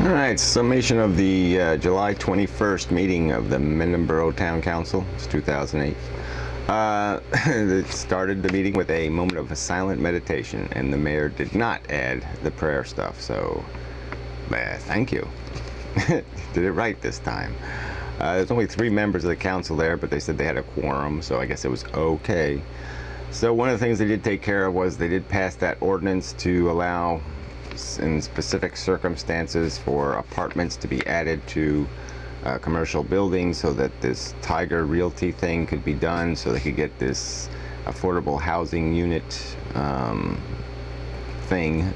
All right, summation of the July 21st meeting of the Mendham Borough Town Council. It's 2008. It started the meeting with a moment of a silent meditation, and the mayor did not add the prayer stuff, so thank you. Did it right this time. There's only 3 members of the council there, but they said they had a quorum, so I guess it was okay. So one of the things they did take care of was they did pass that ordinance to allow, in specific circumstances, for apartments to be added to commercial buildings, so that this Tiger Realty thing could be done, so they could get this affordable housing unit thing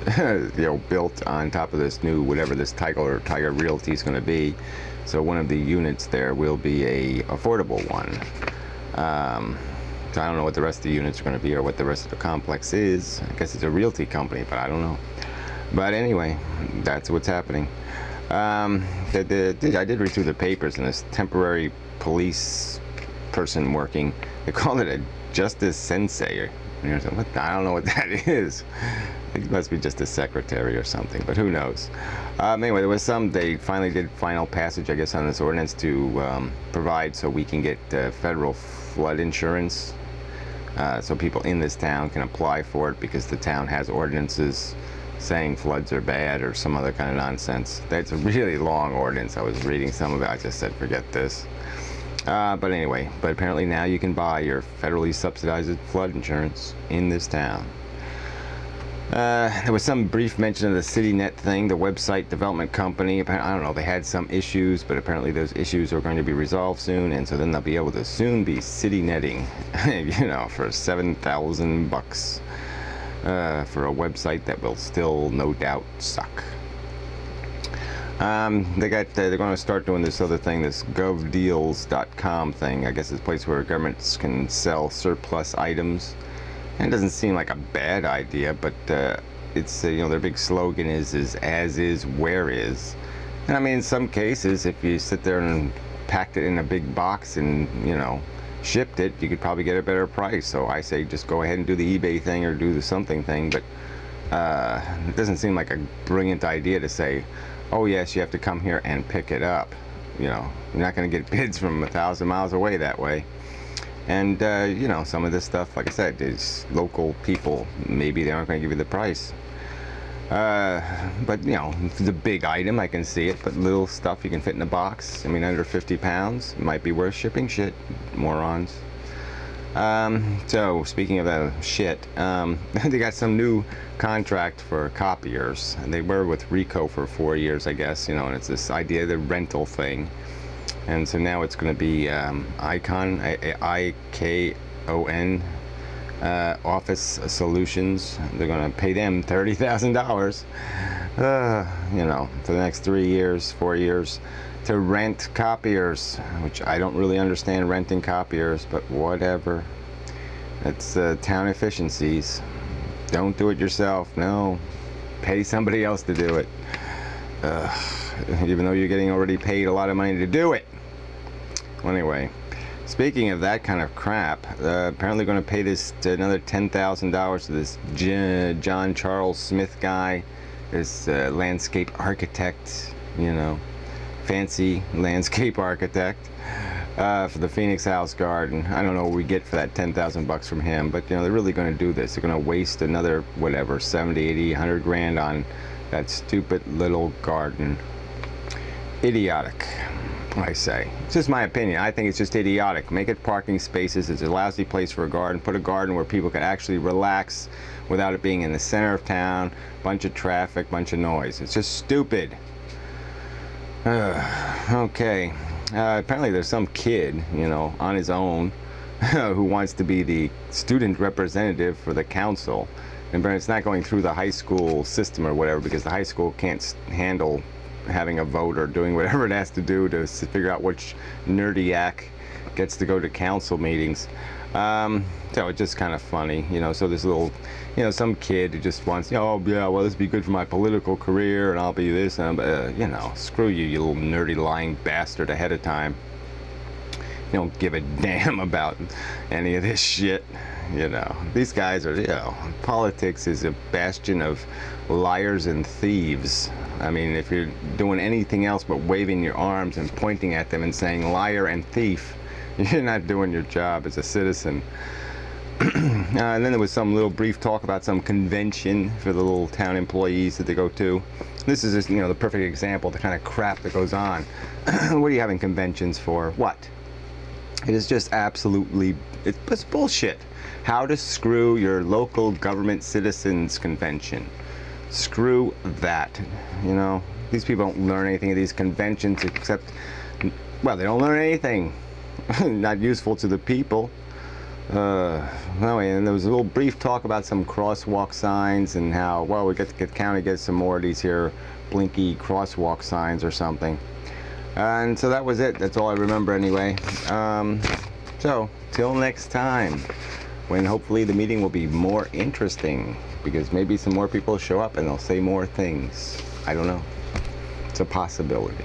built on top of this new whatever this Tiger Realty is going to be. So one of the units there will be a affordable one. So I don't know what the rest of the units are going to be or what the rest of the complex is. I guess it's a realty company, but I don't know. But anyway, that's what's happening. I did read through the papers, and this temporary police person working, they called it a justice sensei. I don't know what that is. It must be just a secretary or something, but who knows. Anyway, there was they finally did final passage, I guess, on this ordinance to provide so we can get federal flood insurance. So people in this town can apply for it because the town has ordinances saying floods are bad or some other kind of nonsense. That's a really long ordinance. I was reading some of it. I just said, forget this. But anyway, apparently now you can buy your federally subsidized flood insurance in this town. There was some brief mention of the CityNet thing, the website development company. I don't know, they had some issues, but apparently those issues are going to be resolved soon, and so then they'll be able to soon be city netting, for $7,000 for a website that will still, no doubt, suck. They're going to start doing this other thing, this govdeals.com thing. I guess it's a place where governments can sell surplus items. And it doesn't seem like a bad idea, but it's their big slogan is as is, where is. And I mean, in some cases, if you sit there and packed it in a big box and shipped it, you could probably get a better price. So I say just go ahead and do the eBay thing or do the something thing. But it doesn't seem like a brilliant idea to say, oh yes, you have to come here and pick it up. You're not going to get bids from 1,000 miles away that way. And some of this stuff, like I said, is local people. Maybe they aren't going to give you the price. But if it's a big item, I can see it. But little stuff you can fit in a box, I mean, under 50 pounds, it might be worth shipping. Shit, morons. So speaking of shit, they got some new contract for copiers. And they were with Rico for 4 years, I guess. And it's this idea of the rental thing. And so now it's going to be Icon, I-K-O-N, Office Solutions. They're going to pay them $30,000, for the next 3 years, 4 years, to rent copiers, which I don't really understand renting copiers, but whatever. It's town efficiencies. Don't do it yourself. No, pay somebody else to do it. Even though you're getting already paid a lot of money to do it. Well, anyway, speaking of that kind of crap, apparently going to pay this to another $10,000 to this John Charles Smith guy, this landscape architect, fancy landscape architect, for the Phoenix House Garden. I don't know what we get for that $10,000 from him, but they're really going to do this. They're going to waste another whatever 70, 80, 100 grand on that stupid little garden. Idiotic, I say. It's just my opinion. I think it's just idiotic. Make it parking spaces. It's a lousy place for a garden. Put a garden where people can actually relax without it being in the center of town. Bunch of traffic, bunch of noise. It's just stupid. Okay. Apparently there's some kid, on his own, who wants to be the student representative for the council. And it's not going through the high school system or whatever, because the high school can't handle having a vote or doing whatever it has to do to figure out which nerdy-ack gets to go to council meetings. So it's just kind of funny, so this little, some kid who just wants, oh yeah, well, this would be good for my political career and I'll be this, and screw you, you little nerdy lying bastard ahead of time. don't give a damn about any of this shit. You know, these guys are, you know, politics is a bastion of liars and thieves. I mean, if you're doing anything else but waving your arms and pointing at them and saying liar and thief, you're not doing your job as a citizen. And then there was some little brief talk about some convention for the little town employees that they go to. This is just, you know, the perfect example of the kind of crap that goes on. What are you having conventions for? What? It is just absolutely, it's bullshit. How to screw your local government citizens convention. Screw that. You know, these people don't learn anything at these conventions except, well, they don't learn anything. Not useful to the people. Anyway, and there was a little brief talk about some crosswalk signs and how, well, we got to get county, get some more of these here blinky crosswalk signs or something. And so that was it. That's all I remember anyway. So till next time, when hopefully the meeting will be more interesting, because maybe some more people show up and they'll say more things. I don't know. It's a possibility.